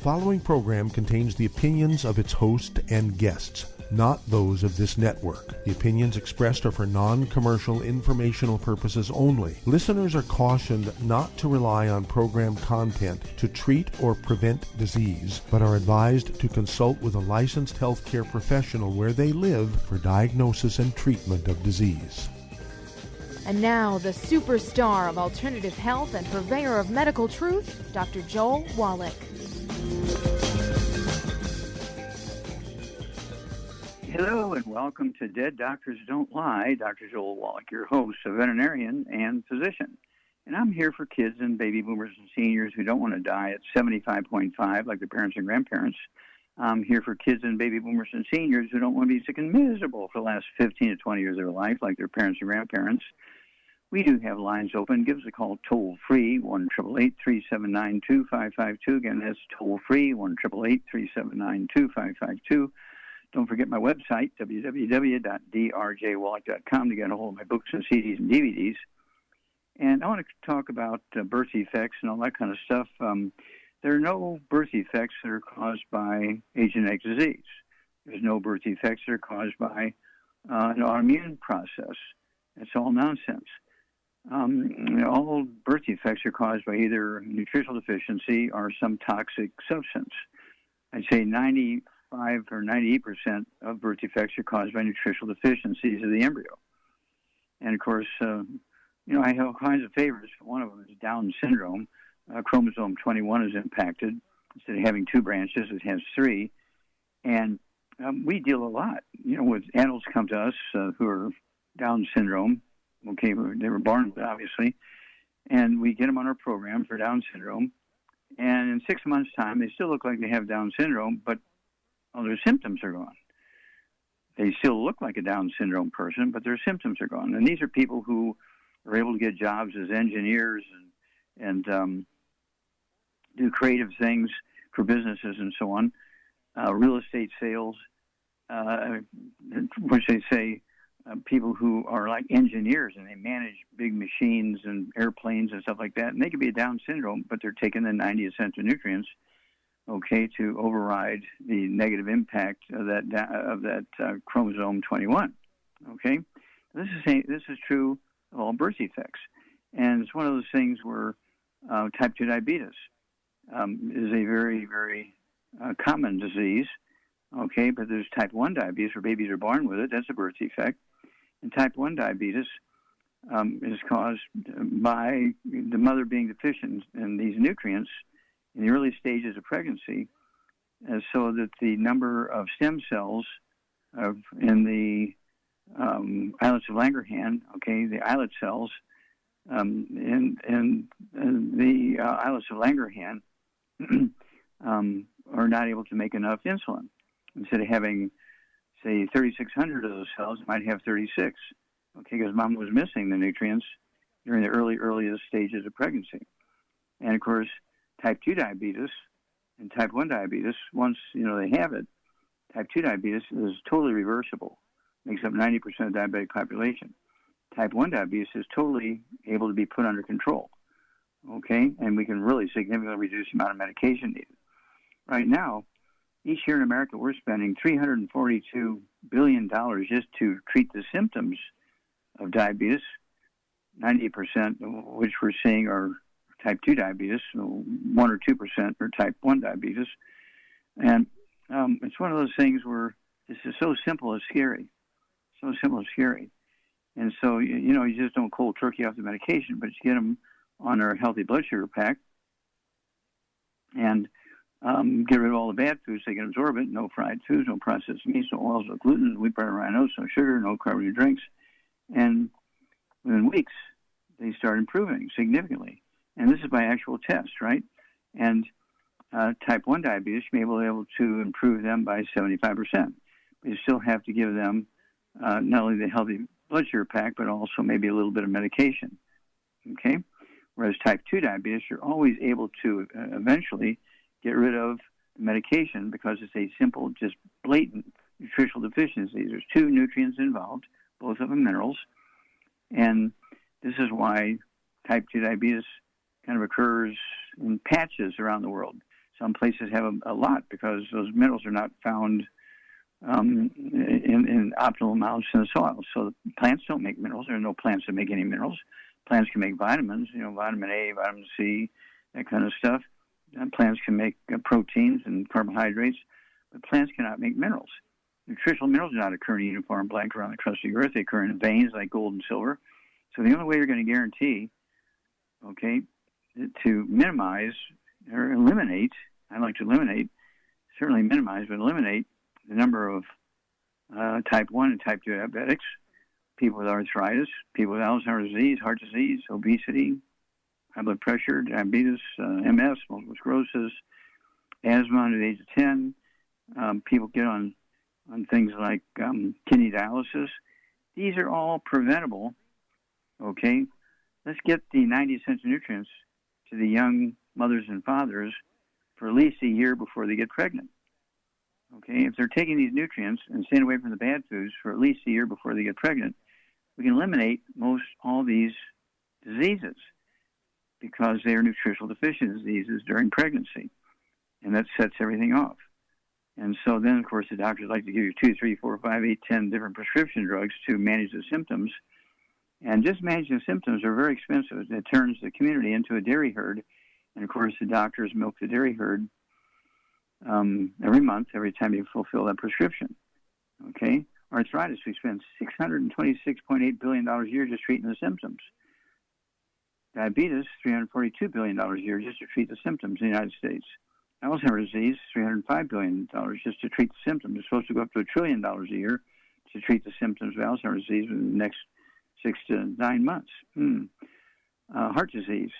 following program contains the opinions of its host and guests, not those of this network. The opinions expressed are for non-commercial informational purposes only. Listeners are cautioned not to rely on program content to treat or prevent disease, but are advised to consult with a licensed healthcare professional where they live for diagnosis and treatment of disease. And now, the superstar of alternative health and purveyor of medical truth, Dr. Joel Wallach. Hello and welcome to Dead Doctors Don't Lie. Dr. Joel Wallach, your host, a veterinarian and physician. And I'm here for kids and baby boomers and seniors who don't want to die at 75.5 like their parents and grandparents. I'm here for kids and baby boomers and seniors who don't want to be sick and miserable for the last 15 to 20 years of their life like their parents and grandparents. We do have lines open. Give us a call toll-free, 1-888-379-2552. Again, that's toll-free, 1-888-379-2552. Don't forget my website, www.drjwallach.com, to get a hold of my books and CDs and DVDs. And I want to talk about birth defects and all that kind of stuff. There are no birth defects that are caused by a genetic disease. There's no birth defects that are caused by an autoimmune process. It's all nonsense. All birth defects are caused by either nutritional deficiency or some toxic substance. I'd say 95 or 98% of birth defects are caused by nutritional deficiencies of the embryo. And, of course, I have all kinds of favorites. One of them is Down syndrome. Chromosome 21 is impacted. Instead of having two branches, it has three. And we deal a lot, with adults come to us who are Down syndrome. Okay, they were born with it, obviously. And we get them on our program for Down syndrome. And in 6 months' time, they still look like they have Down syndrome, but all their symptoms are gone. They still look like a Down syndrome person, but their symptoms are gone. And these are people who are able to get jobs as engineers and do creative things for businesses and so on, real estate sales, which they say people who are like engineers and they manage big machines and airplanes and stuff like that. And they could be a Down syndrome, but they're taking the 90 essential nutrients, okay, to override the negative impact of that chromosome 21. Okay, this is true of all birth defects, and it's one of those things where type 2 diabetes is a very, very common disease. Okay, but there's type 1 diabetes where babies are born with it. That's a birth defect. And type 1 diabetes is caused by the mother being deficient in these nutrients in the early stages of pregnancy, so that the number of stem cells in the islets of Langerhans, okay, the islet cells in the islets of Langerhans are not able to make enough insulin. Instead of having, say, 3,600 of those cells, it might have 36, okay, because mom was missing the nutrients during the earliest stages of pregnancy. And, of course, type 2 diabetes and type 1 diabetes, once, they have it, type 2 diabetes is totally reversible, makes up 90% of the diabetic population. Type 1 diabetes is totally able to be put under control, okay, and we can really significantly reduce the amount of medication needed. Right now, each year in America, we're spending $342 billion just to treat the symptoms of diabetes, 98% of which we're seeing are type 2 diabetes, so 1 or 2% are type 1 diabetes. And it's one of those things where this is so simple it's scary. So simple it's scary. And so, you just don't cold turkey off the medication, but you get them on our healthy blood sugar pack and get rid of all the bad foods so they can absorb it. No fried foods, no processed meats, no oils, no gluten, wheat, bread, rhinos, no sugar, no carbonated drinks. And within weeks, they start improving significantly. And this is by actual test, right? And type 1 diabetes, you may be able to improve them by 75%. But you still have to give them not only the healthy blood sugar pack, but also maybe a little bit of medication, okay? Whereas type 2 diabetes, you're always able to eventually get rid of the medication because it's a simple, just blatant nutritional deficiency. There's two nutrients involved, both of them minerals, and this is why type 2 diabetes kind of occurs in patches around the world. Some places have a lot because those minerals are not found in optimal amounts in the soil. So the plants don't make minerals. There are no plants that make any minerals. Plants can make vitamins, vitamin A, vitamin C, that kind of stuff. Plants can make proteins and carbohydrates, but plants cannot make minerals. Nutritional minerals do not occur in a uniform blank around the crust of the earth. They occur in veins like gold and silver. So the only way you're going to guarantee, to minimize or eliminate, I like to eliminate, certainly minimize, but eliminate the number of type 1 and type 2 diabetics, people with arthritis, people with Alzheimer's disease, heart disease, obesity, high blood pressure, diabetes, MS, multiple sclerosis, asthma under the age of 10. People get on things like kidney dialysis. These are all preventable, okay? Let's get the 90 essential nutrients to the young mothers and fathers for at least a year before they get pregnant. Okay, if they're taking these nutrients and staying away from the bad foods for at least a year before they get pregnant, we can eliminate all these diseases because they are nutritional deficiency diseases during pregnancy, and that sets everything off. And so then, of course, the doctors like to give you 2, 3, 4, 5, 8, 10 different prescription drugs to manage the symptoms. And just managing the symptoms are very expensive. It turns the community into a dairy herd. And, of course, the doctors milk the dairy herd every month, every time you fulfill that prescription. Okay? Arthritis, we spend $626.8 billion a year just treating the symptoms. Diabetes, $342 billion a year just to treat the symptoms in the United States. Alzheimer's disease, $305 billion just to treat the symptoms. It's supposed to go up to $1 trillion a year to treat the symptoms of Alzheimer's disease within the next 6 to 9 months. Heart disease,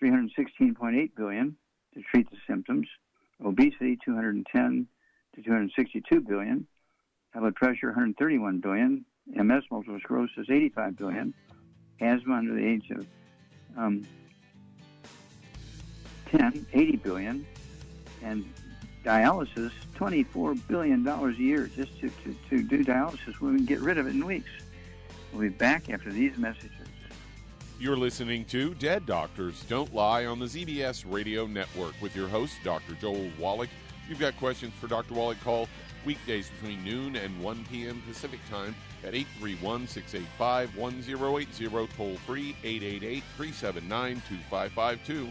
$316.8 billion to treat the symptoms. Obesity, $210 to $262 billion. High blood pressure, $131 billion. MS, multiple sclerosis, $85 billion. Asthma under the age of 10, $80 billion. And dialysis, $24 billion a year just to do dialysis. We can get rid of it in weeks. We'll be back after these messages. You're listening to Dead Doctors Don't Lie on the ZBS Radio Network with your host, Dr. Joel Wallach. If you've got questions for Dr. Wallach, call weekdays between noon and 1 p.m. Pacific Time at 831-685-1080, toll free 888-379-2552.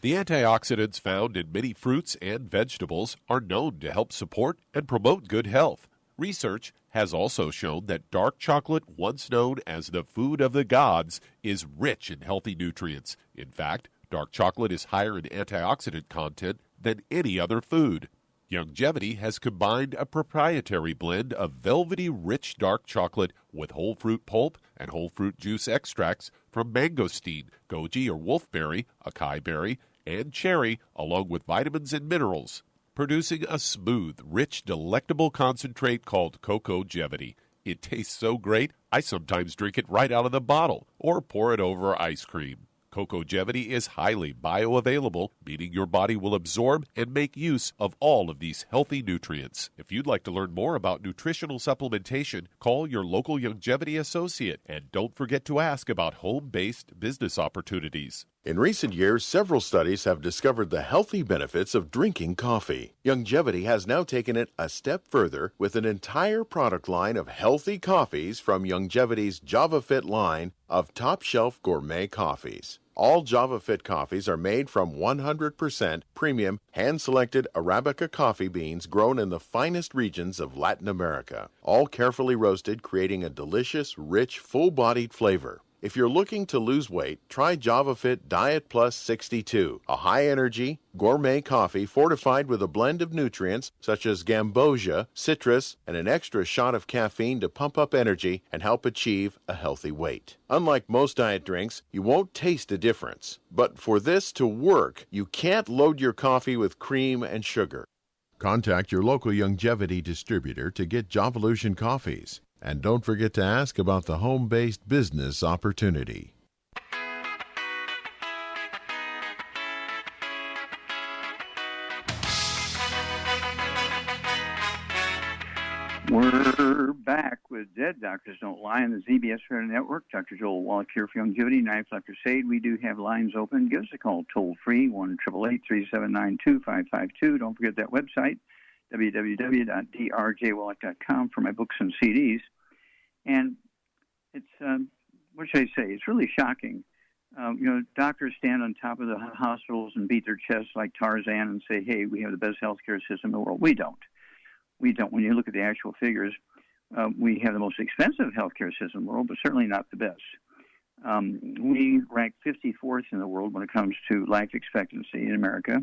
The antioxidants found in many fruits and vegetables are known to help support and promote good health. Research has also shown that dark chocolate, once known as the food of the gods, is rich in healthy nutrients. In fact, dark chocolate is higher in antioxidant content than any other food. Youngevity has combined a proprietary blend of velvety rich dark chocolate with whole fruit pulp and whole fruit juice extracts from mangosteen, goji or wolfberry, acai berry, and cherry, along with vitamins and minerals, producing a smooth, rich, delectable concentrate called Cocogevity. It tastes so great, I sometimes drink it right out of the bottle or pour it over ice cream. Cocogevity is highly bioavailable, meaning your body will absorb and make use of all of these healthy nutrients. If you'd like to learn more about nutritional supplementation, call your local Youngevity associate, and don't forget to ask about home-based business opportunities. In recent years, several studies have discovered the healthy benefits of drinking coffee. Youngevity has now taken it a step further with an entire product line of healthy coffees from Youngevity's JavaFit line of top-shelf gourmet coffees. All JavaFit coffees are made from 100% premium, hand-selected Arabica coffee beans grown in the finest regions of Latin America, all carefully roasted, creating a delicious, rich, full-bodied flavor. If you're looking to lose weight, try JavaFit Diet Plus 62, a high-energy, gourmet coffee fortified with a blend of nutrients such as gambosia, citrus, and an extra shot of caffeine to pump up energy and help achieve a healthy weight. Unlike most diet drinks, you won't taste a difference. But for this to work, you can't load your coffee with cream and sugar. Contact your local Youngevity distributor to get Jovolution coffees. And don't forget to ask about the home-based business opportunity. We're back with Dead Doctors Don't Lie on the ZBS Radio Network. Dr. Joel Wallach here for Longevity, 9 o'clock crusade. We do have lines open. Give us a call toll-free, 1-888-379-2552. Don't forget that website, www.drjwallach.com, for my books and CDs. And it's, what should I say, it's really shocking. Doctors stand on top of the hospitals and beat their chests like Tarzan and say, hey, we have the best healthcare system in the world. We don't. When you look at the actual figures, we have the most expensive healthcare system in the world, but certainly not the best. We rank 54th in the world when it comes to life expectancy in America.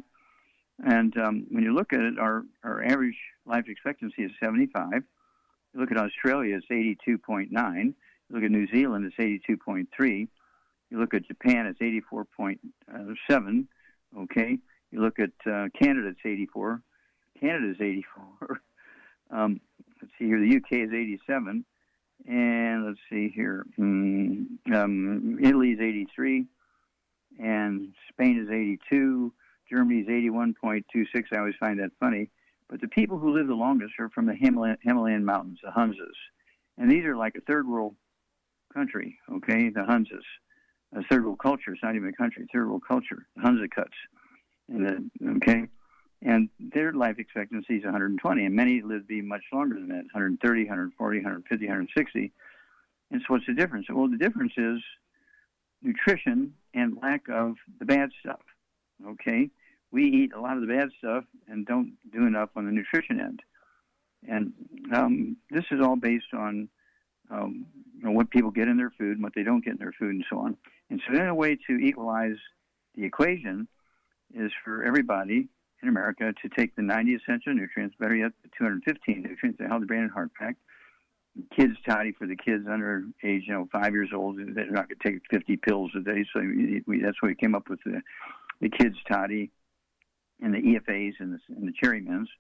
And when you look at it, our average life expectancy is 75. You look at Australia, it's 82.9. You look at New Zealand, it's 82.3. You look at Japan, it's 84.7. Okay. You look at Canada, it's 84. Canada's 84. Let's see here. The UK is 87, and let's see here. Italy is 83, and Spain is 82. Germany is 81.26. I always find that funny. But the people who live the longest are from the Himalayan mountains, the Hunzas, and these are like a third world country. Okay, the Hunzas, a third world culture. It's not even a country. Third world culture. The Hunza cuts. And their life expectancy is 120, and many live to be much longer than that, 130, 140, 150, 160. And so what's the difference? Well, the difference is nutrition and lack of the bad stuff, okay? We eat a lot of the bad stuff and don't do enough on the nutrition end. And this is all based on what people get in their food and what they don't get in their food and so on. And so then a way to equalize the equation is for everybody in America to take the 90 essential nutrients, better yet, the 215 nutrients, the Healthy Brain and Heart Pack. Kids toddy for the kids under age, 5 years old. They're not going to take 50 pills a day, so that's why we came up with the kids toddy and the EFAs and the Cherry Mints.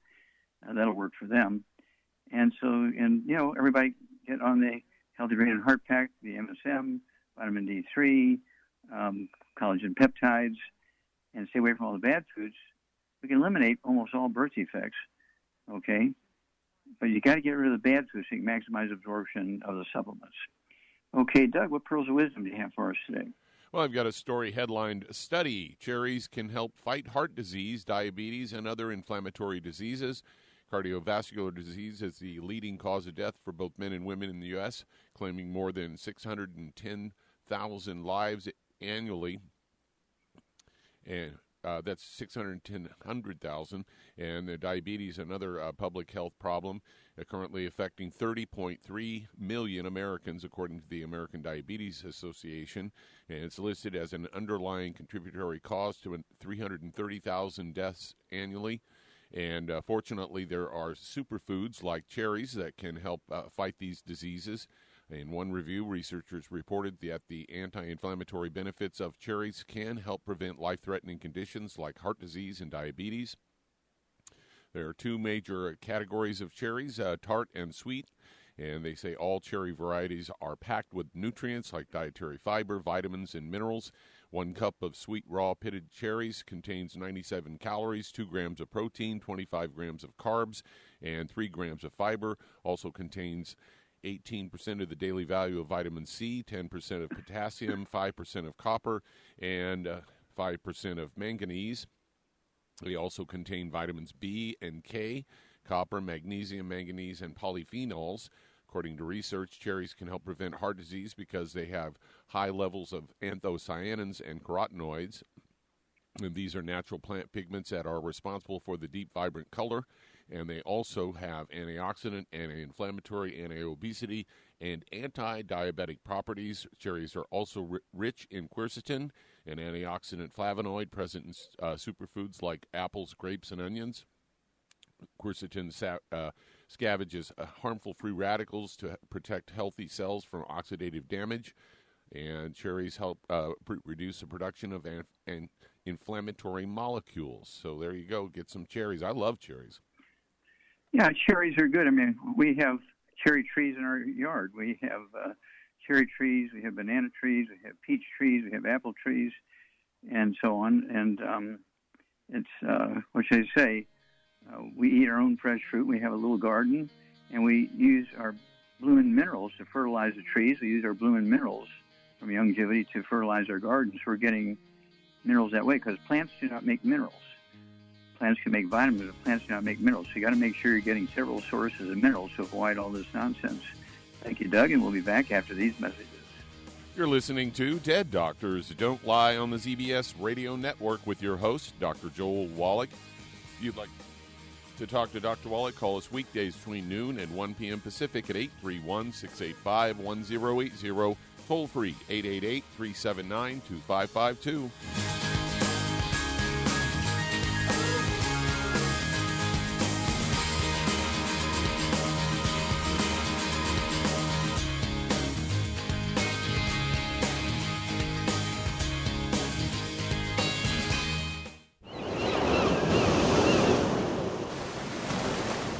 That'll work for them. And so, everybody get on the Healthy Brain and Heart Pack, the MSM, vitamin D3, collagen peptides, and stay away from all the bad foods. We can eliminate almost all birth defects, okay? But you got to get rid of the bad foods so you can maximize absorption of the supplements. Okay, Doug, what pearls of wisdom do you have for us today? Well, I've got a story headlined, Study, Cherries Can Help Fight Heart Disease, Diabetes, and Other Inflammatory Diseases. Cardiovascular disease is the leading cause of death for both men and women in the U.S., claiming more than 610,000 lives annually. And that's 610,000, and the diabetes, another public health problem, currently affecting 30.3 million Americans, according to the American Diabetes Association, and it's listed as an underlying contributory cause to 330,000 deaths annually. And fortunately, there are superfoods like cherries that can help fight these diseases. In one review, researchers reported that the anti-inflammatory benefits of cherries can help prevent life-threatening conditions like heart disease and diabetes. There are two major categories of cherries, tart and sweet, and they say all cherry varieties are packed with nutrients like dietary fiber, vitamins, and minerals. 1 cup of sweet raw pitted cherries contains 97 calories, 2 grams of protein, 25 grams of carbs, and 3 grams of fiber. Also contains 18% of the daily value of vitamin C, 10% of potassium, 5% of copper, and 5% of manganese. They also contain vitamins B and K, copper, magnesium, manganese, and polyphenols. According to research, cherries can help prevent heart disease because they have high levels of anthocyanins and carotenoids. And these are natural plant pigments that are responsible for the deep, vibrant color. And they also have antioxidant, anti-inflammatory, anti-obesity, and anti-diabetic properties. Cherries are also rich in quercetin, an antioxidant flavonoid present in superfoods like apples, grapes, and onions. Quercetin scavenges harmful free radicals to protect healthy cells from oxidative damage. And cherries help reduce the production of inflammatory molecules. So there you go. Get some cherries. I love cherries. Yeah, cherries are good. I mean, we have cherry trees in our yard. We have cherry trees, we have banana trees, we have peach trees, we have apple trees, and so on. And it's, what should I say, we eat our own fresh fruit. We have a little garden, And we use our blooming minerals to fertilize the trees. We use our blooming minerals from longevity to fertilize our gardens. We're getting minerals that way because plants do not make minerals. Plants can make vitamins, but plants do not make minerals. So you got to make sure you're getting several sources of minerals to avoid all this nonsense. Thank you, Doug, and we'll be back after these messages. You're listening to Dead Doctors Don't Lie on the ZBS Radio Network with your host, Dr. Joel Wallach. If you'd like to talk to Dr. Wallach, call us weekdays between noon and 1 p.m. Pacific at 831-685-1080. Toll free, 888-379-2552.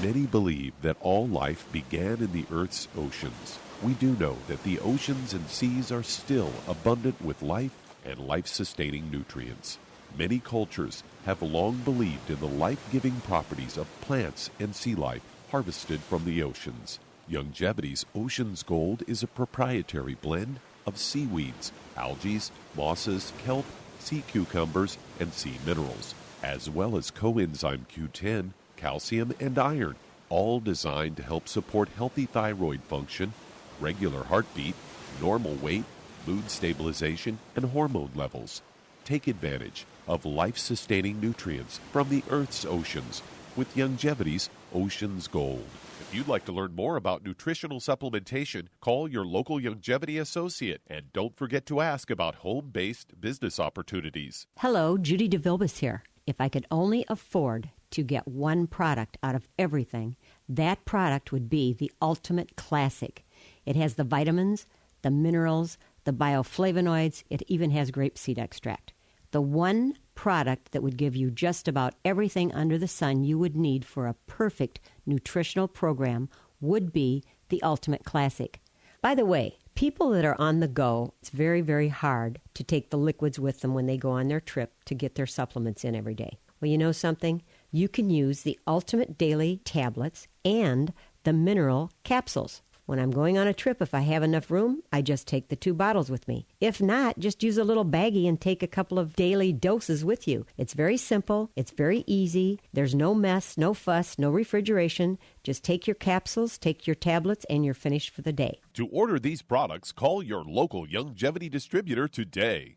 Many believe that all life began in the Earth's oceans. We do know that the oceans and seas are still abundant with life and life-sustaining nutrients. Many cultures have long believed in the life-giving properties of plants and sea life harvested from the oceans. Longevity's Ocean's Gold is a proprietary blend of seaweeds, algae, mosses, kelp, sea cucumbers, and sea minerals, as well as coenzyme Q10, calcium, and iron, all designed to help support healthy thyroid function, regular heartbeat, normal weight, mood stabilization, and hormone levels. Take advantage of life-sustaining nutrients from the Earth's oceans with Longevity's Ocean's Gold. If you'd like to learn more about nutritional supplementation, call your local Longevity associate, and don't forget to ask about home-based business opportunities. Hello, Judy DeVilbus here. If I could only afford to get one product out of everything, that product would be the Ultimate Classic. It has the vitamins, the minerals, the bioflavonoids. It even has grapeseed extract. The one product that would give you just about everything under the sun you would need for a perfect nutritional program would be the Ultimate Classic. By the way, people that are on the go, it's very, very hard to take the liquids with them when they go on their trip to get their supplements in every day. Well, you know something? You can use the Ultimate Daily Tablets and the mineral capsules. When I'm going on a trip, if I have enough room, I just take the 2 bottles with me. If not, just use a little baggie and take a couple of daily doses with you. It's very simple. It's very easy. There's no mess, no fuss, no refrigeration. Just take your capsules, take your tablets, and you're finished for the day. To order these products, call your local Longevity distributor today.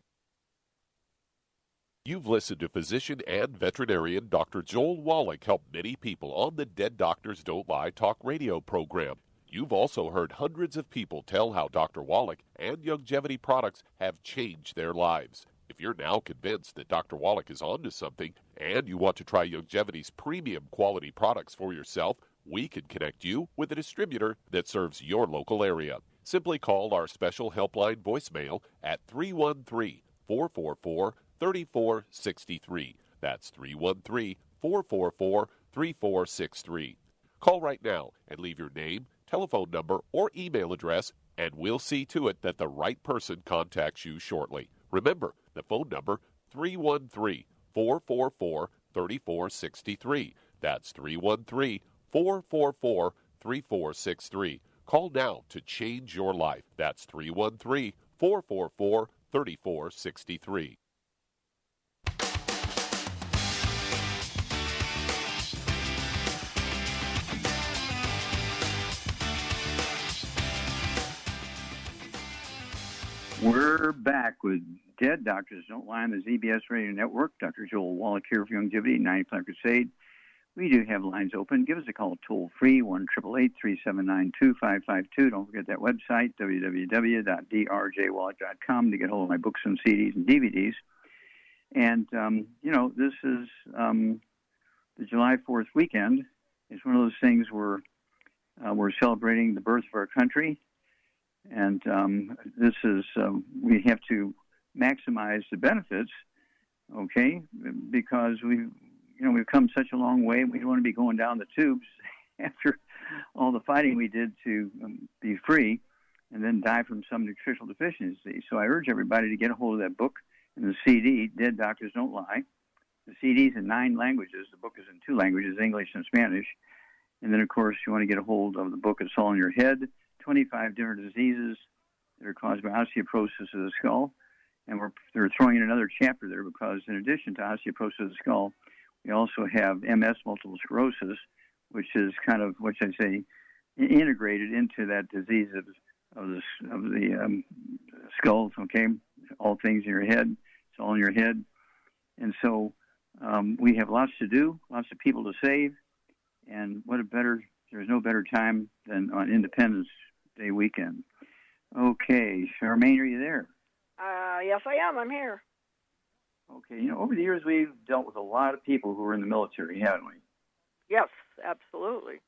You've listened to physician and veterinarian Dr. Joel Wallach help many people on the Dead Doctors Don't Lie talk radio program. You've also heard hundreds of people tell how Dr. Wallach and Longevity products have changed their lives. If you're now convinced that Dr. Wallach is onto something and you want to try Longevity's premium quality products for yourself, we can connect you with a distributor that serves your local area. Simply call our special helpline voicemail at 313-444-3463. That's 313-444-3463. Call right now and leave your name, telephone number, or email address, and we'll see to it that the right person contacts you shortly. Remember, the phone number, 313-444-3463. That's 313-444-3463. Call now to change your life. That's 313-444-3463. We're back with Dead Doctors Don't Lie on the ZBS Radio Network. Dr. Joel Wallach here for Longevity, 95 Crusade. We do have lines open. Give us a call toll-free, 1-888-379-2552. Don't forget that website, www.drjwallach.com, to get hold of my books and CDs and DVDs. And, this is the July 4th weekend. It's one of those things where we're celebrating the birth of our country. And this is, we have to maximize the benefits, okay, because we've come such a long way. We don't want to be going down the tubes after all the fighting we did to be free and then die from some nutritional deficiency. So I urge everybody to get a hold of that book and the CD, Dead Doctors Don't Lie. The CD's in 9 languages. The book is in 2 languages, English and Spanish. And then, of course, you want to get a hold of the book, It's All in Your Head, 25 different diseases that are caused by osteoporosis of the skull. And they're throwing in another chapter there because in addition to osteoporosis of the skull, we also have MS, multiple sclerosis, which is kind of, what should I say, integrated into that disease of the skull, okay? All things in your head. It's all in your head. And so we have lots to do, lots of people to save. And there's no better time than on Independence Day weekend. Okay, Charmaine, are you there? Yes, I am. I'm here. Okay, over the years we've dealt with a lot of people who are in the military, haven't we? Yes, absolutely.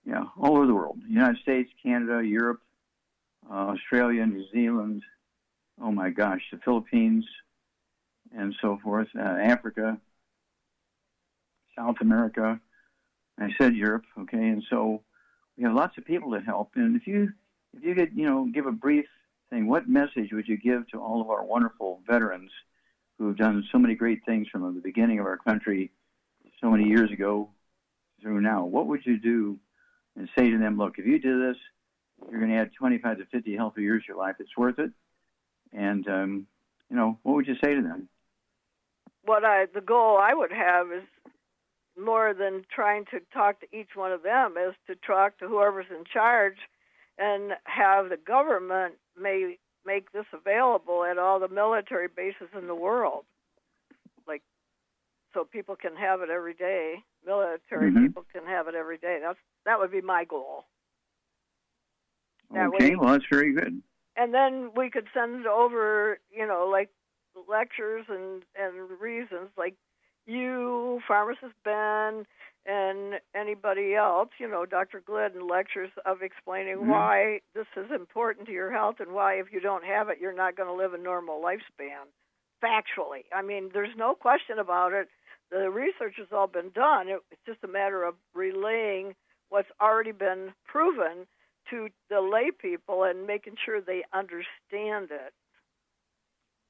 Yeah, all over the world. The United States, Canada, Europe, Australia, New Zealand, oh my gosh, the Philippines, and so forth, Africa, South America. I said Europe, okay, and so we have lots of people to help. And if you could, give a brief thing, what message would you give to all of our wonderful veterans who have done so many great things from the beginning of our country so many years ago through now? What would you do and say to them, look, if you do this, you're going to add 25 to 50 healthy years to your life. It's worth it. And, what would you say to them? The goal I would have is more than trying to talk to each one of them is to talk to whoever's in charge and have the government make this available at all the military bases in the world, so people can have it every day. Military people can have it every day. That would be my goal. Okay, well, that's very good. And then we could send over, like lectures and reasons, like you, Pharmacist Ben, and anybody else, Dr. Glidden, lectures of explaining why this is important to your health and why if you don't have it, you're not going to live a normal lifespan, factually. I mean, there's no question about it. The research has all been done. It's just a matter of relaying what's already been proven to the lay people and making sure they understand it.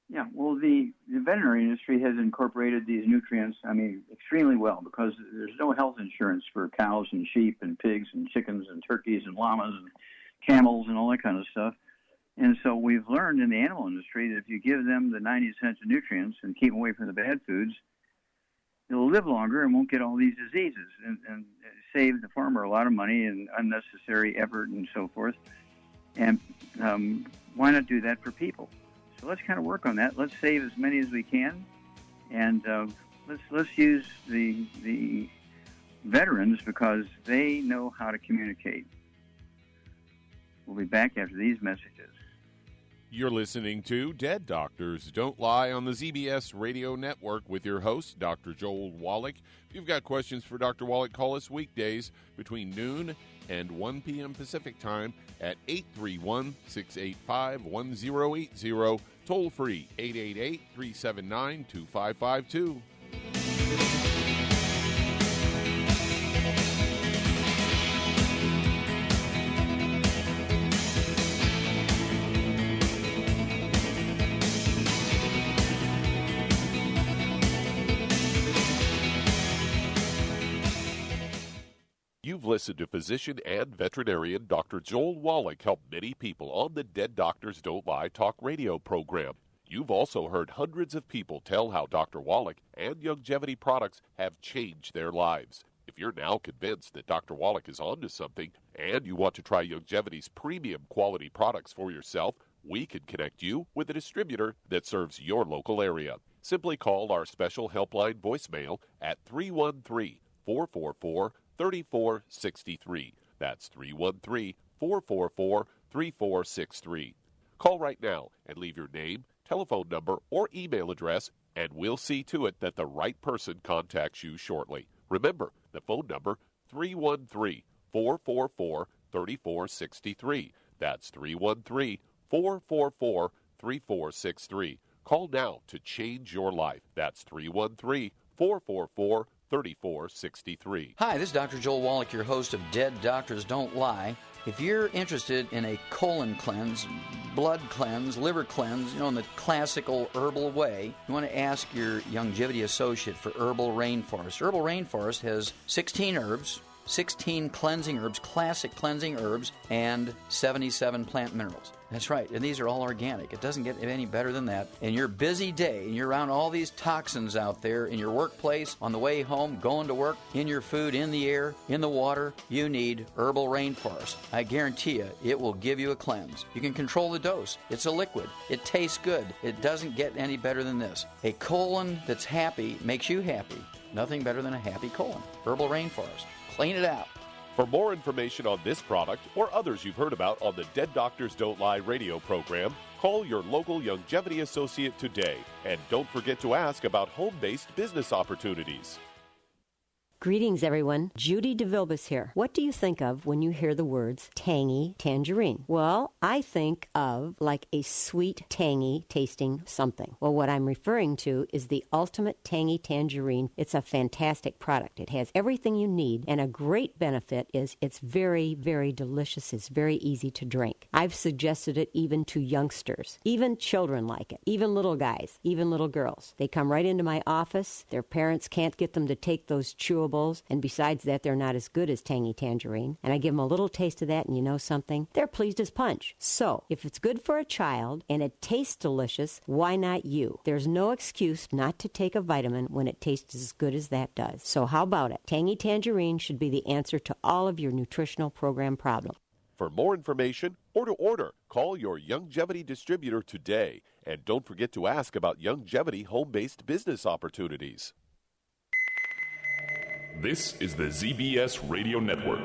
Yeah, well, the veterinary industry has incorporated these nutrients, extremely well because there's no health insurance for cows and sheep and pigs and chickens and turkeys and llamas and camels and all that kind of stuff. And so we've learned in the animal industry that if you give them the 90 essential nutrients and keep them away from the bad foods, they'll live longer and won't get all these diseases and save the farmer a lot of money and unnecessary effort and so forth. And why not do that for people? So let's kind of work on that. Let's save as many as we can, and let's use the veterans because they know how to communicate. We'll be back after these messages. You're listening to Dead Doctors Don't Lie on the ZBS Radio Network with your host, Dr. Joel Wallach. If you've got questions for Dr. Wallach, call us weekdays between noon and 1 p.m. Pacific Time at 831-685-1080, toll free 888-379-2552. You've listened to physician and veterinarian Dr. Joel Wallach help many people on the Dead Doctors Don't Lie talk radio program. You've also heard hundreds of people tell how Dr. Wallach and Youngevity products have changed their lives. If you're now convinced that Dr. Wallach is onto something and you want to try Youngevity's premium quality products for yourself, we can connect you with a distributor that serves your local area. Simply call our special helpline voicemail at 313-444-3463. That's 313-444-3463. Call right now and leave your name, telephone number, or email address, and we'll see to it that the right person contacts you shortly. Remember, the phone number, 313-444-3463. That's 313-444-3463. Call now to change your life. That's 313-444-3463. Hi, this is Dr. Joel Wallach, your host of Dead Doctors Don't Lie. If you're interested in a colon cleanse, blood cleanse, liver cleanse, in the classical herbal way, you want to ask your Youngevity associate for Herbal Rainforest. Herbal Rainforest has 16 herbs, 16 cleansing herbs, classic cleansing herbs, and 77 plant minerals. That's right, and these are all organic. It doesn't get any better than that. In your busy day, and you're around all these toxins out there in your workplace, on the way home, going to work, in your food, in the air, in the water, you need Herbal Rainforest. I guarantee you, it will give you a cleanse. You can control the dose. It's a liquid. It tastes good. It doesn't get any better than this. A colon that's happy makes you happy. Nothing better than a happy colon. Herbal Rainforest. Clean it out. For more information on this product or others you've heard about on the Dead Doctors Don't Lie radio program, call your local Longevity associate today. And don't forget to ask about home-based business opportunities. Greetings, everyone. Judy DeVilbus here. What do you think of when you hear the words tangy tangerine? Well, I think of like a sweet, tangy tasting something. Well, what I'm referring to is the Ultimate Tangy Tangerine. It's a fantastic product. It has everything you need, and a great benefit is it's very, very delicious. It's very easy to drink. I've suggested it even to youngsters. Even children like it. Even little guys. Even little girls. They come right into my office. Their parents can't get them to take those chewables. And besides that, they're not as good as Tangy Tangerine. And I give them a little taste of that, and you know something? They're pleased as punch. So, if it's good for a child and it tastes delicious, why not you? There's no excuse not to take a vitamin when it tastes as good as that does. So how about it? Tangy Tangerine should be the answer to all of your nutritional program problems. For more information or to order, call your Longevity distributor today. And don't forget to ask about Longevity home-based business opportunities. This is the ZBS Radio Network.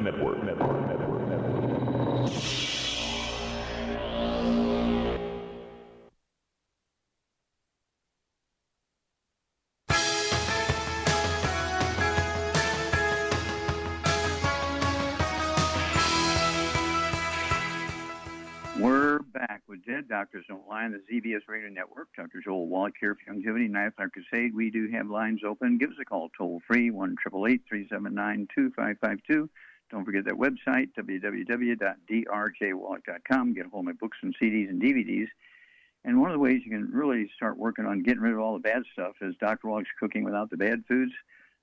We're back with Dead Doctors Don't Lie on the ZBS Radio Network. Dr. Joel Wallach here for Longevity Knife Our Crusade. We do have lines open. Give us a call toll-free, 1-888-379-2552. Don't forget that website, www.drjwallach.com. Get a hold of my books and CDs and DVDs. And one of the ways you can really start working on getting rid of all the bad stuff is Dr. Wallach's Cooking Without the Bad Foods.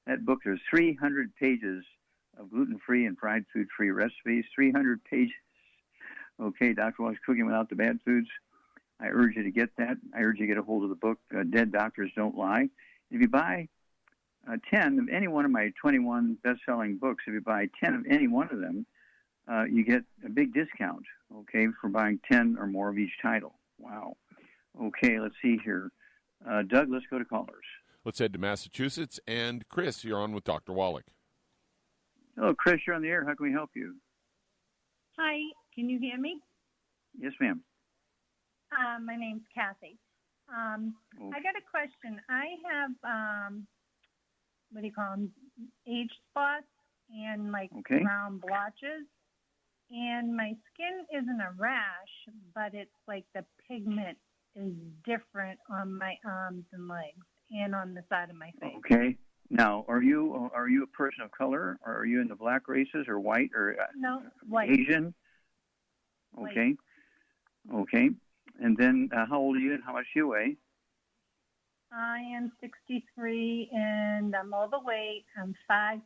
That book, there's 300 pages of gluten-free and fried food-free recipes, 300 pages. Okay, Dr. Wallach's Cooking Without the Bad Foods. I urge you to get that. I urge you to get a hold of the book, Dead Doctors Don't Lie. If you buy 10 of any one of my 21 best-selling books, if you buy 10 of any one of them, you get a big discount, okay, for buying 10 or more of each title. Wow. Okay, let's see here. Doug, let's go to callers. Let's head to Massachusetts. And Chris, you're on with Dr. Wallach. Hello, Chris, you're on the air. How can we help you? Hi, can you hear me? Yes, ma'am. My name's Kathy. I got a question. I have, what do you call them, age spots and brown blotches. And my skin isn't a rash, but it's like the pigment is different on my arms and legs and on the side of my face. Okay. Now, are you a person of color, or are you in the black races, or white, or no, white. Asian? Okay. White. Okay. And then how old are you and how much do you weigh? I am 63, and I'm overweight. I'm 5'6",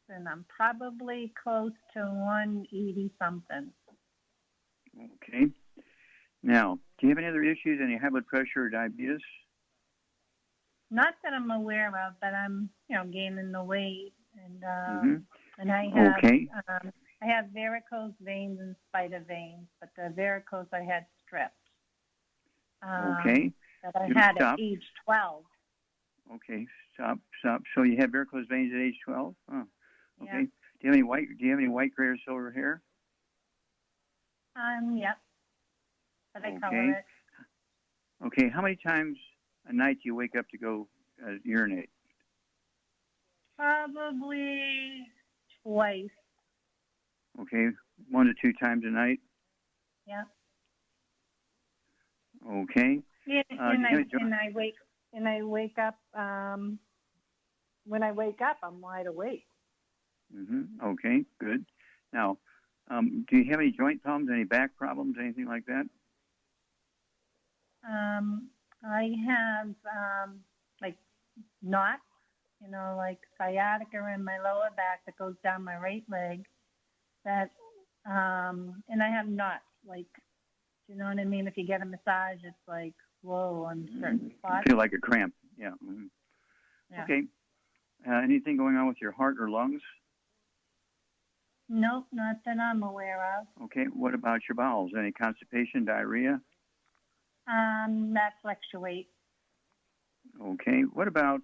and I'm probably close to 180-something. Okay. Now, do you have any other issues, any high blood pressure or diabetes? Not that I'm aware of, but I'm, gaining the weight, and and I have I have varicose veins and spider veins, but the varicose I had stripped. Okay. That I had at age 12. Okay, stop. So you had varicose veins at age 12? Oh, okay. Yeah. Do you have any white, gray, or silver hair? Yep. But I color it. Okay. How many times a night do you wake up to go urinate? Probably twice. Okay, 1 to 2 times a night? Yeah. Okay. And I wake up. When I wake up, I'm wide awake. Okay, good. Now, do you have any joint problems, any back problems, anything like that? I have knots like sciatica in my lower back that goes down my right leg. That, and I have knots. Like, do you know what I mean? If you get a massage, it's like, whoa, on certain spots. I feel like a cramp. Yeah. Mm-hmm. Yeah. Okay. Anything going on with your heart or lungs? Nope, not that I'm aware of. Okay. What about your bowels? Any constipation, diarrhea? That fluctuates. Okay. What about,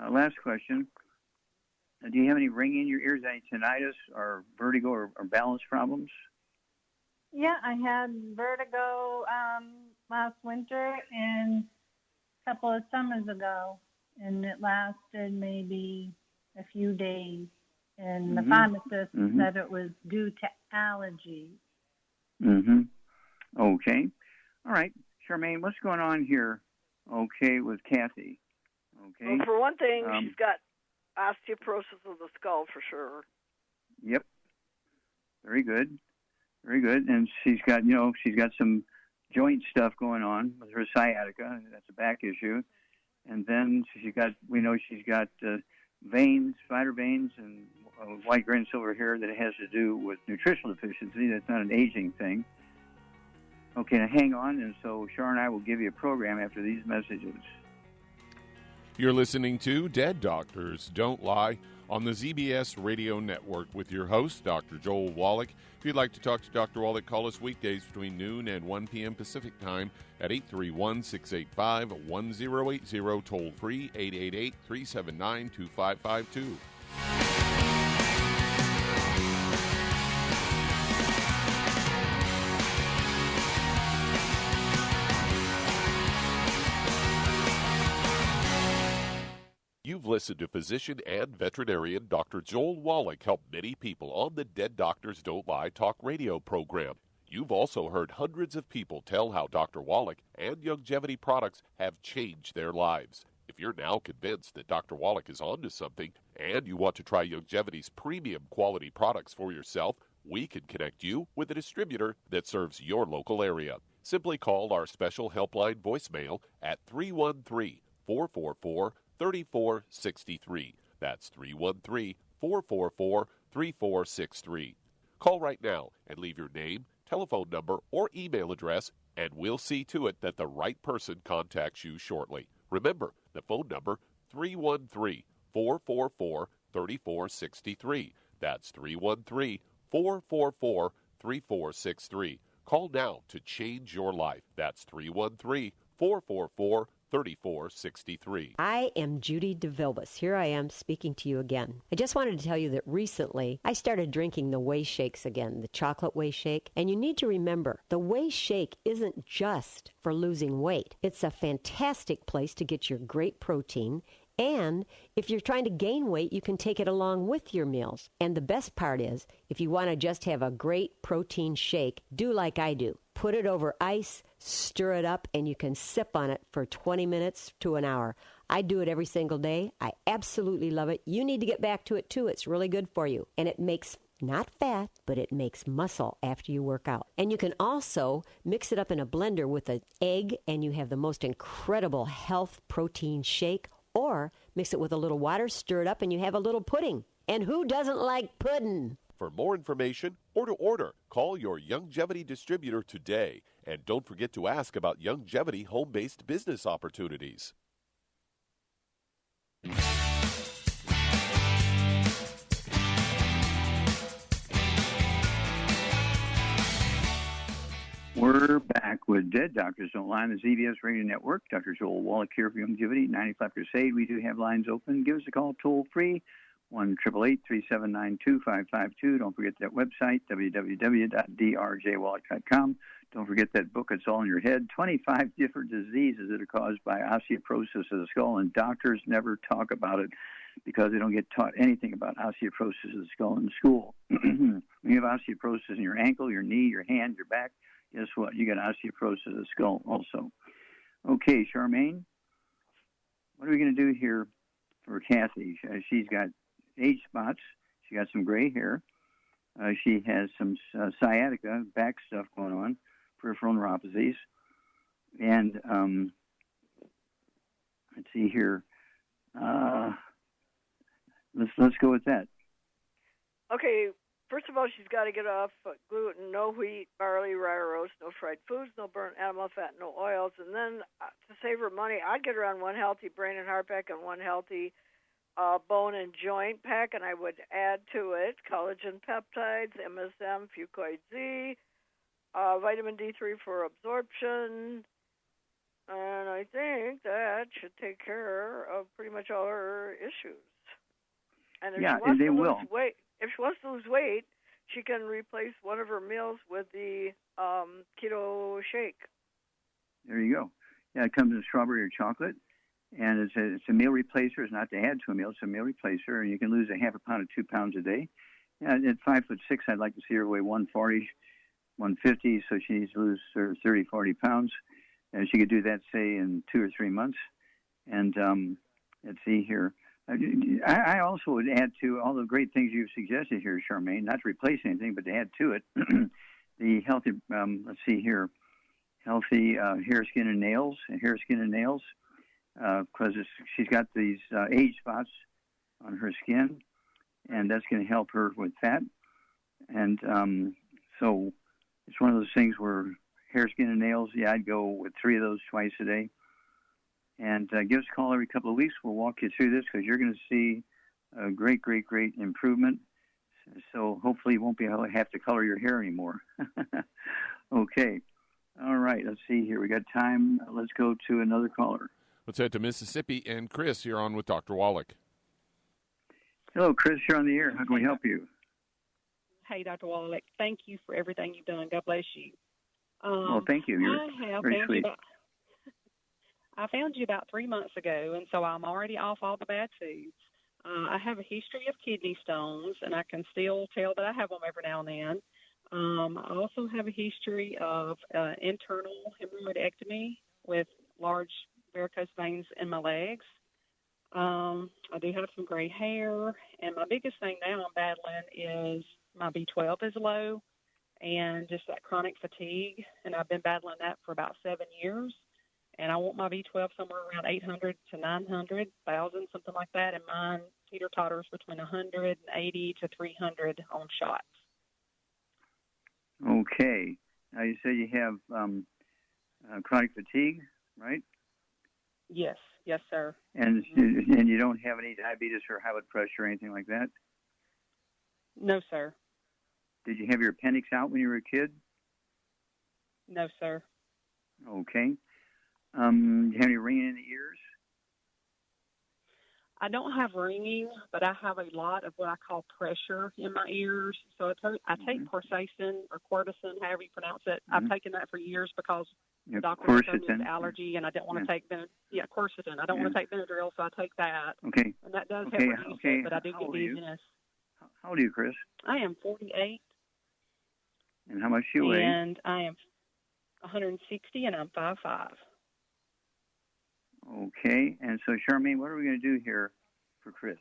last question, do you have any ringing in your ears, any tinnitus or vertigo or balance problems? Yeah, I had vertigo last winter and a couple of summers ago, and it lasted maybe a few days. And the pharmacist said it was due to allergies. Okay. All right. Charmaine, what's going on here, okay, with Kathy? Okay. Well, for one thing, she's got osteoporosis of the skull for sure. Yep. Very good. Very good. And she's got some joint stuff going on with her sciatica. That's a back issue. And then she's got veins, spider veins, and white gray and silver hair that has to do with nutritional deficiency. That's not an aging thing. Okay, now hang on. And so Char and I will give you a program after these messages. You're listening to Dead Doctors Don't Lie on the ZBS Radio Network with your host, Dr. Joel Wallach. If you'd like to talk to Dr. Wallach, call us weekdays between noon and 1 p.m. Pacific Time at 831-685-1080, toll free 888-379-2552. You've listened to physician and veterinarian Dr. Joel Wallach help many people on the Dead Doctors Don't Lie talk radio program. You've also heard hundreds of people tell how Dr. Wallach and Youngevity products have changed their lives. If you're now convinced that Dr. Wallach is onto something and you want to try Youngevity's premium quality products for yourself, we can connect you with a distributor that serves your local area. Simply call our special helpline voicemail at 313-444-3463. That's 313-444-3463. Call right now and leave your name, telephone number, or email address, and we'll see to it that the right person contacts you shortly. Remember, the phone number, 313-444-3463. That's 313-444-3463. Call now to change your life. That's 313-444-3463. 3463. I am Judy DeVilbus. Here I am speaking to you again. I just wanted to tell you that recently I started drinking the Whey Shakes again, the chocolate Whey Shake. And you need to remember, the Whey Shake isn't just for losing weight. It's a fantastic place to get your great protein. And if you're trying to gain weight, you can take it along with your meals. And the best part is, if you want to just have a great protein shake, do like I do. Put it over ice, stir it up, and you can sip on it for 20 minutes to an hour. I do it every single day. I absolutely love it. You need to get back to it, too. It's really good for you. And it makes not fat, but it makes muscle after you work out. And you can also mix it up in a blender with an egg, and you have the most incredible health protein shake. Or mix it with a little water, stir it up, and you have a little pudding. And who doesn't like pudding? For more information or to order, call your Youngevity distributor today. And don't forget to ask about Youngevity home-based business opportunities. We're back with Dead Doctors Don't Lie on the ZBS Radio Network. Dr. Joel Wallach here for Youngevity, 95 Crusade. We do have lines open. Give us a call toll free, 1-888-379-2552. Don't forget that website, www.drjwallach.com. Don't forget that book, It's All in Your Head, 25 different diseases that are caused by osteoporosis of the skull, and doctors never talk about it because they don't get taught anything about osteoporosis of the skull in school. When you have osteoporosis in your ankle, your knee, your hand, your back, guess what? You got osteoporosis of the skull also. Okay, Charmaine, what are we going to do here for Kathy? She's got age spots. She got some gray hair. She has some sciatica, back stuff going on, peripheral neuropathies. And let's see here. let's go with that. Okay, first of all, she's got to get off gluten, no wheat, barley, rye, or oats, no fried foods, no burnt animal fat, no oils. And then to save her money, I'd get her on one healthy brain and heart pack and one healthy bone and joint pack, and I would add to it collagen peptides, MSM, fucoid Z, vitamin D3 for absorption, and I think that should take care of pretty much all her issues. And if she wants to lose weight, if she wants to lose weight, she can replace one of her meals with the keto shake. There you go. Yeah, it comes in strawberry or chocolate, and it's a meal replacer. It's not to add to a meal. It's a meal replacer, and you can lose a half a pound to 2 pounds a day. Yeah, at 5'6", I'd like to see her weigh 140, 150, so she needs to lose 30, 40 pounds. And she could do that, say, in 2 or 3 months. And let's see here. I also would add to all the great things you've suggested here, Charmaine, not to replace anything, but to add to it, the healthy, let's see here, healthy hair, skin, and nails, because she's got these age spots on her skin, and that's going to help her with that. And so it's one of those things where hair, skin, and nails, yeah, I'd go with 3 of those twice a day. And give us a call every couple of weeks. We'll walk you through this because you're going to see a great, great, great improvement. So hopefully you won't have to color your hair anymore. Okay. All right. Let's see here. We got time. Let's go to another caller. Let's head to Mississippi. And Chris, you're on with Dr. Wallach. Hello, Chris. You're on the air. How can we help you? Hey, Dr. Wallach. Thank you for everything you've done. God bless you. Well, thank you. You're very sweet. I found you about 3 months ago, and so I'm already off all the bad foods. I have a history of kidney stones, and I can still tell that I have them every now and then. I also have a history of internal hemorrhoidectomy with large varicose veins in my legs. I do have some gray hair, and my biggest thing now I'm battling is my B12 is low and just that chronic fatigue, and I've been battling that for about 7 years. And I want my B12 somewhere around 800 to 900,000, something like that. And mine teeter-totters between 180 to 300 on shots. Okay. Now you say you have chronic fatigue, right? Yes, sir. And and you don't have any diabetes or high blood pressure or anything like that? No, sir. Did you have your appendix out when you were a kid? No, sir. Okay. Do you have any ringing in the ears? I don't have ringing, but I have a lot of what I call pressure in my ears. So I take quercetin or quercetin, however you pronounce it. I've taken that for years because the doctor told me it's allergy, and I didn't want to take quercetin. I don't want to take Benadryl, so I take that. Okay. And that does help reduce it, but I do get dizziness. How old are you, Chris? I am 48. And how much do you weigh? And I am 160, and I'm 5'5". Okay, and so Charmaine, what are we going to do here for Chris?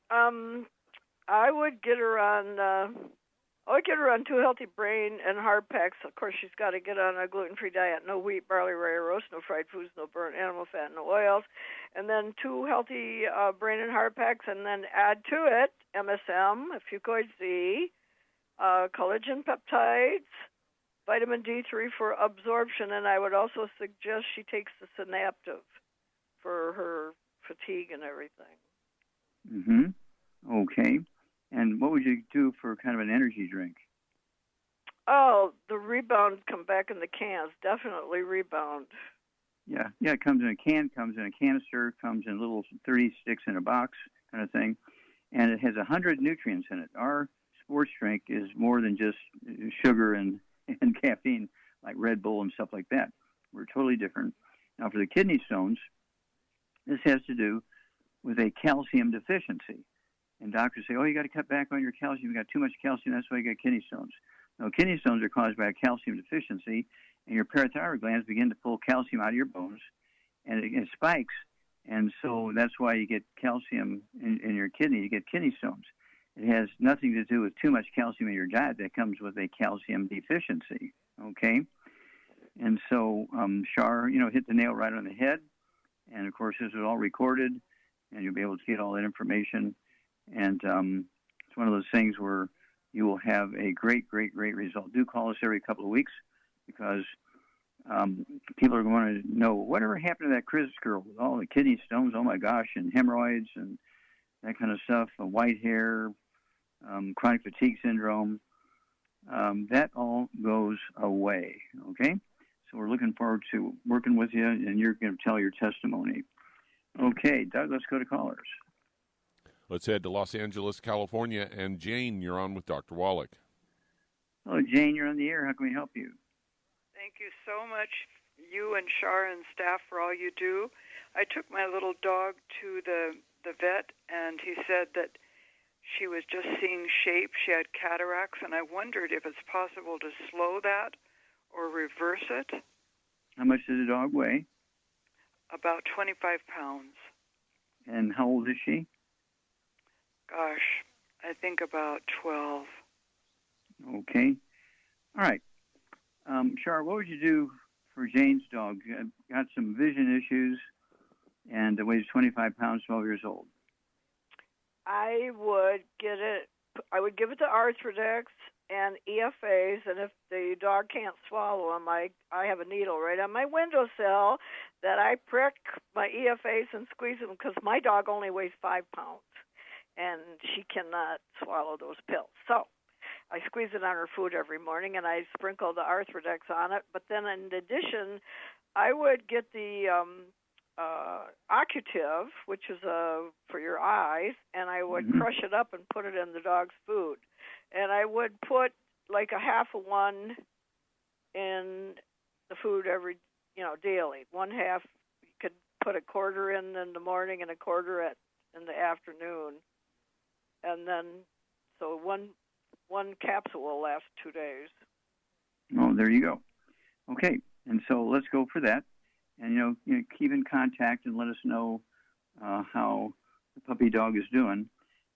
I would get her on. 2 healthy brain and heart packs. Of course, she's got to get on a gluten-free diet: no wheat, barley, rye, or oats, no fried foods, no burnt animal fat, no oils. And then 2 healthy brain and heart packs, and then add to it MSM, fucoid Z, collagen peptides, vitamin D3 for absorption, and I would also suggest she takes the Synaptive for her fatigue and everything. Mm-hmm. Okay. And what would you do for kind of an energy drink? Oh, the Rebound come back in the cans. Definitely Rebound. Yeah, it comes in a can, comes in a canister, comes in little 30 sticks in a box kind of thing, and it has 100 nutrients in it. Our sports drink is more than just sugar and caffeine, like Red Bull and stuff like that. We're totally different. Now, for the kidney stones, this has to do with a calcium deficiency. And doctors say, you got to cut back on your calcium. You got too much calcium. That's why you got kidney stones. No, kidney stones are caused by a calcium deficiency, and your parathyroid glands begin to pull calcium out of your bones, and it spikes. And so that's why you get calcium in your kidney. You get kidney stones. It has nothing to do with too much calcium in your diet. That comes with a calcium deficiency, okay? And so, Char, hit the nail right on the head. And, of course, this was all recorded. and you'll be able to get all that information. And it's one of those things where you will have a great, great, great result. Do call us every couple of weeks, because people are going to know whatever happened to that Chris girl with all the kidney stones, oh my gosh, and hemorrhoids and that kind of stuff, white hair, chronic fatigue syndrome. That all goes away, okay? So we're looking forward to working with you, and you're going to tell your testimony. Okay, Doug, let's go to callers. Let's head to Los Angeles, California. And Jane, you're on with Dr. Wallach. Hello, Jane, you're on the air. How can we help you? Thank you so much, you and Shar and staff, for all you do. I took my little dog to the vet, and he said that she was just seeing shape. She had cataracts, and I wondered if it's possible to slow that or reverse it. How much does the dog weigh? About 25 pounds. And how old is she? Gosh, I think about 12. Okay. All right. Shar, what would you do for Jane's dog? Got some vision issues and weighs 25 pounds, 12 years old. I would give it to Arthrodex and EFAs, and if the dog can't swallow them, I have a needle right on my windowsill that I prick my EFAs and squeeze them, because my dog only weighs 5 pounds, and she cannot swallow those pills. So I squeeze it on her food every morning, and I sprinkle the Arthrodex on it. But then in addition, I would get the oxidative, which is for your eyes, and I would crush it up and put it in the dog's food. And I would put like a half of one in the food daily. One half, you could put a quarter in the morning and a quarter in the afternoon. And then, so one capsule will last 2 days. Oh, there you go. Okay, and so let's go for that. And, keep in contact and let us know how the puppy dog is doing.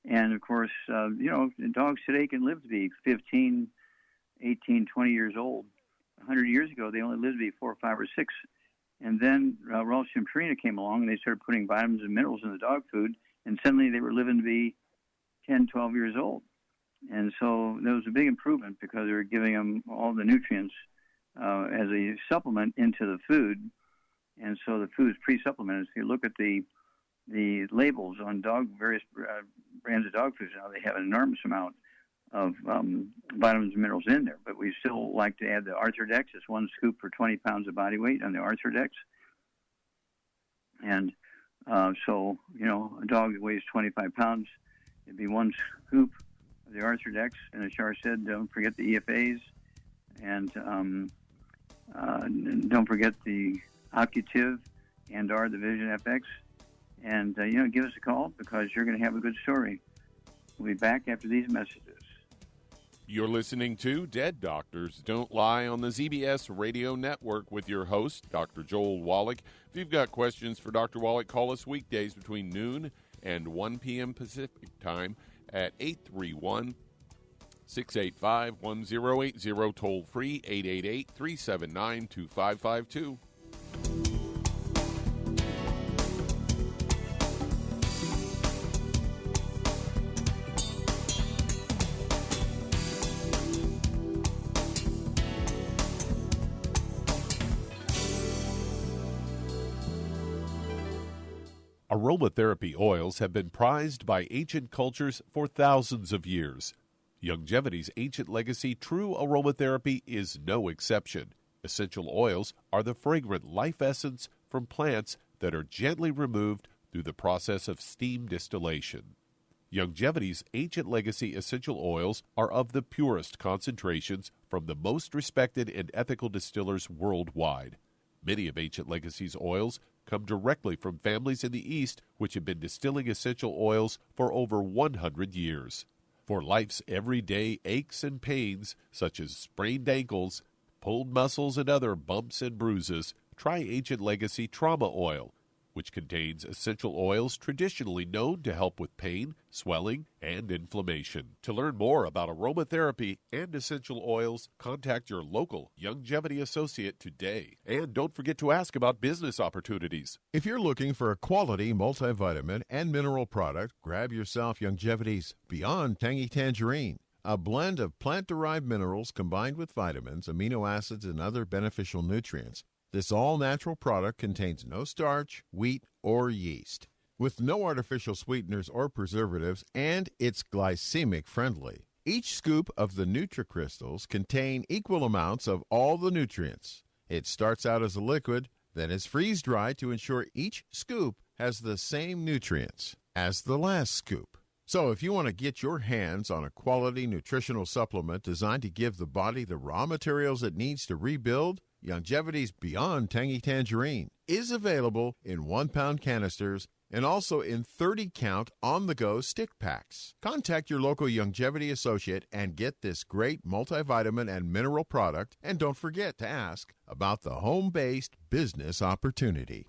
And, of course, dogs today can live to be 15, 18, 20 years old. 100 years ago, they only lived to be 4, 5, or 6. And then Ralph and Purina came along, and they started putting vitamins and minerals in the dog food, and suddenly they were living to be 10, 12 years old. And so there was a big improvement, because they were giving them all the nutrients as a supplement into the food. And so the food is pre-supplemented. If you look at the labels on various brands of dog food now, they have an enormous amount of vitamins and minerals in there. But we still like to add the Arthrodex. It's 1 scoop for 20 pounds of body weight on the Arthrodex. And so, a dog that weighs 25 pounds, it'd be 1 scoop of the Arthrodex. And as Shar said, don't forget the EFAs. And don't forget the oxidative and/or the Vision FX. And, give us a call, because you're going to have a good story. We'll be back after these messages. You're listening to Dead Doctors Don't Lie on the ZBS Radio Network with your host, Dr. Joel Wallach. If you've got questions for Dr. Wallach, call us weekdays between noon and 1 p.m. Pacific time at 831-685-1080, toll free 888-379-2552. Aromatherapy oils have been prized by ancient cultures for thousands of years. Longevity's ancient legacy, true aromatherapy, is no exception. Essential oils are the fragrant life essence from plants that are gently removed through the process of steam distillation. Longevity's ancient legacy essential oils are of the purest concentrations from the most respected and ethical distillers worldwide. Many of Ancient Legacy's oils come directly from families in the East which have been distilling essential oils for over 100 years. For life's everyday aches and pains, such as sprained ankles, pulled muscles, and other bumps and bruises, try Ancient Legacy Trauma Oil. which contains essential oils traditionally known to help with pain, swelling, and inflammation. To learn more about aromatherapy and essential oils, contact your local Longevity associate today. And don't forget to ask about business opportunities. If you're looking for a quality multivitamin and mineral product, grab yourself Longevity's Beyond Tangy Tangerine, a blend of plant-derived minerals combined with vitamins, amino acids, and other beneficial nutrients. This all-natural product contains no starch, wheat, or yeast, with no artificial sweeteners or preservatives, and it's glycemic friendly. Each scoop of the NutriCrystals contain equal amounts of all the nutrients. It starts out as a liquid, then is freeze-dried to ensure each scoop has the same nutrients as the last scoop. So if you want to get your hands on a quality nutritional supplement designed to give the body the raw materials it needs to rebuild, Longevity's Beyond Tangy Tangerine is available in 1-pound canisters and also in 30-count on-the-go stick packs. Contact your local Longevity associate and get this great multivitamin and mineral product, and don't forget to ask about the home-based business opportunity.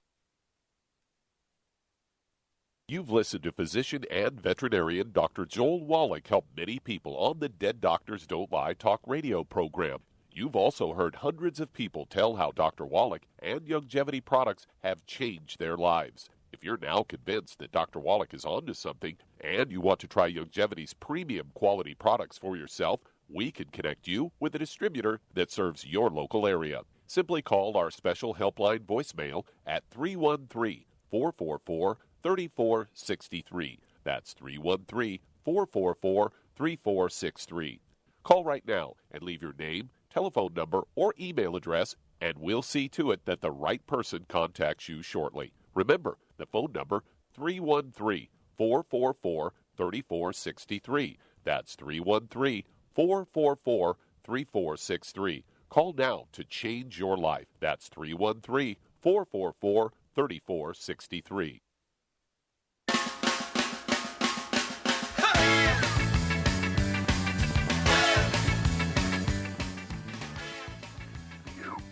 You've listened to physician and veterinarian Dr. Joel Wallach help many people on the Dead Doctors Don't Lie talk radio program. You've also heard hundreds of people tell how Dr. Wallach and Longevity products have changed their lives. If you're now convinced that Dr. Wallach is onto something and you want to try Longevity's premium quality products for yourself, we can connect you with a distributor that serves your local area. Simply call our special helpline voicemail at 313-444-3463. That's 313-444-3463. Call right now and leave your name, telephone number, or email address, and we'll see to it that the right person contacts you shortly. Remember, the phone number, 313-444-3463. That's 313-444-3463. Call now to change your life. That's 313-444-3463.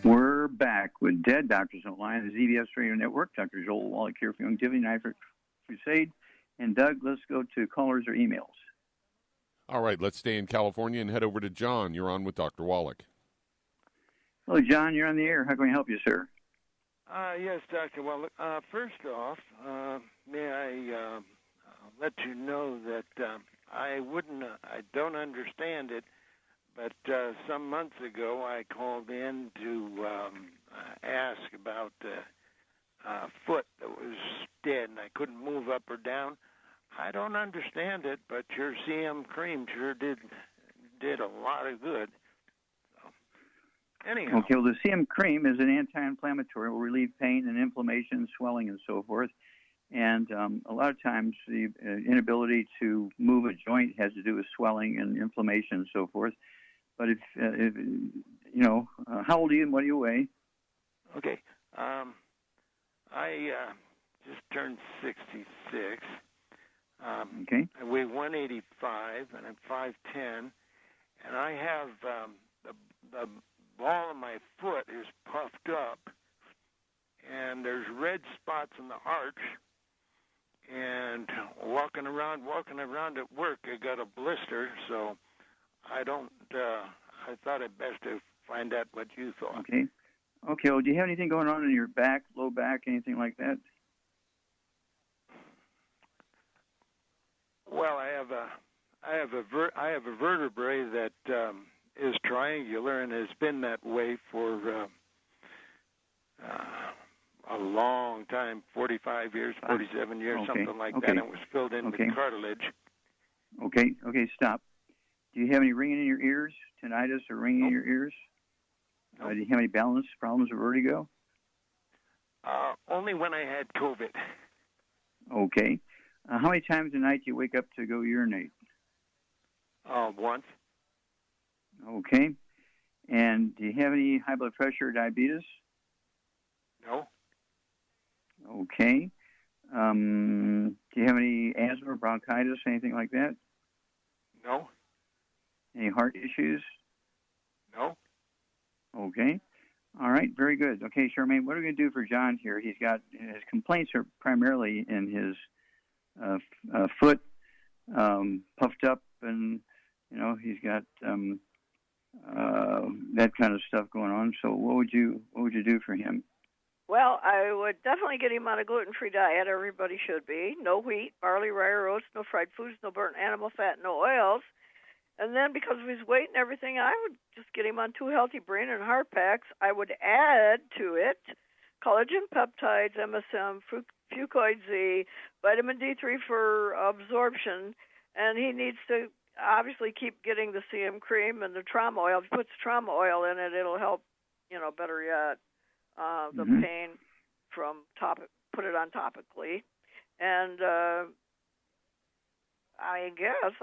We're back with Dead Doctors Don't Lie on the ZBS Radio Network. Dr. Joel Wallach here for Longevity Night Crusade. And Doug, let's go to callers or emails. All right, let's stay in California and head over to John. You're on with Dr. Wallach. Hello, John. You're on the air. How can I help you, sir? Yes, Dr. Wallach. First off, may I let you know that I don't understand it, but some months ago I called in to ask about a foot that was dead and I couldn't move up or down. I don't understand it, but your CM cream sure did a lot of good. So, anyhow. Okay, well, the CM cream is an anti-inflammatory. It will relieve pain and inflammation, swelling, and so forth. And a lot of times the inability to move a joint has to do with swelling and inflammation and so forth. But if you know, how old are you and what do you weigh? Okay. I just turned 66. Okay. I weigh 185, and I'm 5'10", and I have the ball of my foot is puffed up, and there's red spots in the arch. And walking around at work, I got a blister, so I thought it best to find out what you thought. Okay. Okay. Well, do you have anything going on in your back, low back, anything like that? Well, I have a vertebrae that is triangular and has been that way for a long time, 45 years, 47 years, something like that. And it was filled in with cartilage. Okay. Okay. Stop. Do you have any ringing in your ears, tinnitus or ringing in your ears? Nope. Do you have any balance problems or vertigo? Only when I had COVID. Okay. How many times a night do you wake up to go urinate? Once. Okay. And do you have any high blood pressure or diabetes? No. Okay. Do you have any asthma or bronchitis, anything like that? No. Any heart issues? No. Okay. All right, very good. Okay, Charmaine, what are we going to do for John here? He's got his complaints are primarily in his foot, puffed up, and he's got that kind of stuff going on. So what would you do for him? Well, I would definitely get him on a gluten-free diet. Everybody should be. No wheat, barley, rye, or oats, no fried foods, no burnt animal fat, no oils. And then because of his weight and everything, I would just get him on 2 healthy brain and heart packs. I would add to it collagen peptides, MSM, fucoid Z, vitamin D3 for absorption, and he needs to obviously keep getting the CM cream and the trauma oil. If he puts trauma oil in it, it'll help, better yet, the pain from put it on topically. And I guess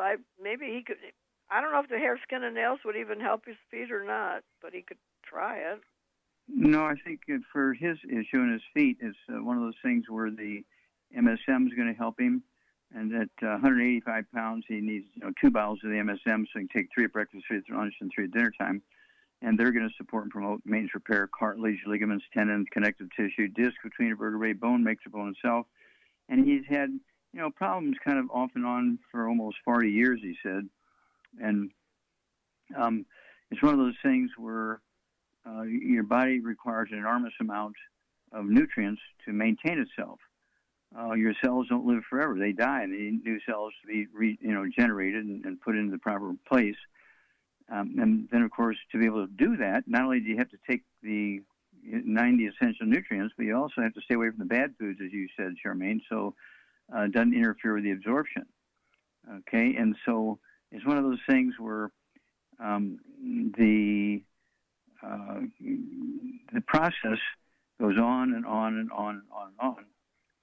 maybe he could, I don't know if the hair, skin, and nails would even help his feet or not, but he could try it. No, I think for his issue in his feet, it's one of those things where the MSM is going to help him. And at 185 pounds, he needs 2 bottles of the MSM, so he can take 3 at breakfast, 3 at lunch, and 3 at dinner time. And they're going to support and promote maintenance repair, cartilage, ligaments, tendons, connective tissue, disc between a vertebrae, bone makes the bone itself. And he's had, problems kind of off and on for almost 40 years, he said. And it's one of those things where your body requires an enormous amount of nutrients to maintain itself. Your cells don't live forever; they die, and they need new cells to be generated and put into the proper place. And then, of course, to be able to do that, not only do you have to take the 90 essential nutrients, but you also have to stay away from the bad foods, as you said, Charmaine, so it doesn't interfere with the absorption. Okay, and so it's one of those things where the process goes on and on and on and on and on.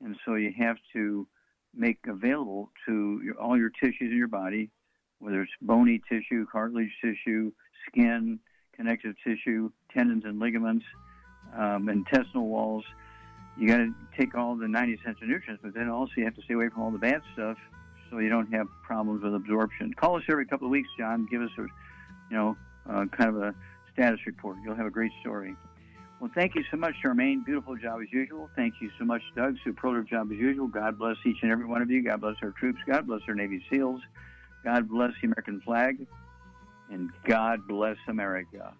And so you have to make available to all your tissues in your body, whether it's bony tissue, cartilage tissue, skin, connective tissue, tendons and ligaments, intestinal walls. You got to take all the 90 essential nutrients, but then also you have to stay away from all the bad stuff so you don't have problems with absorption. Call us every couple of weeks, John. Give us kind of a status report. You'll have a great story. Well, thank you so much, Charmaine. Beautiful job as usual. Thank you so much, Doug. Superlative job as usual. God bless each and every one of you. God bless our troops. God bless our Navy SEALs. God bless the American flag. And God bless America.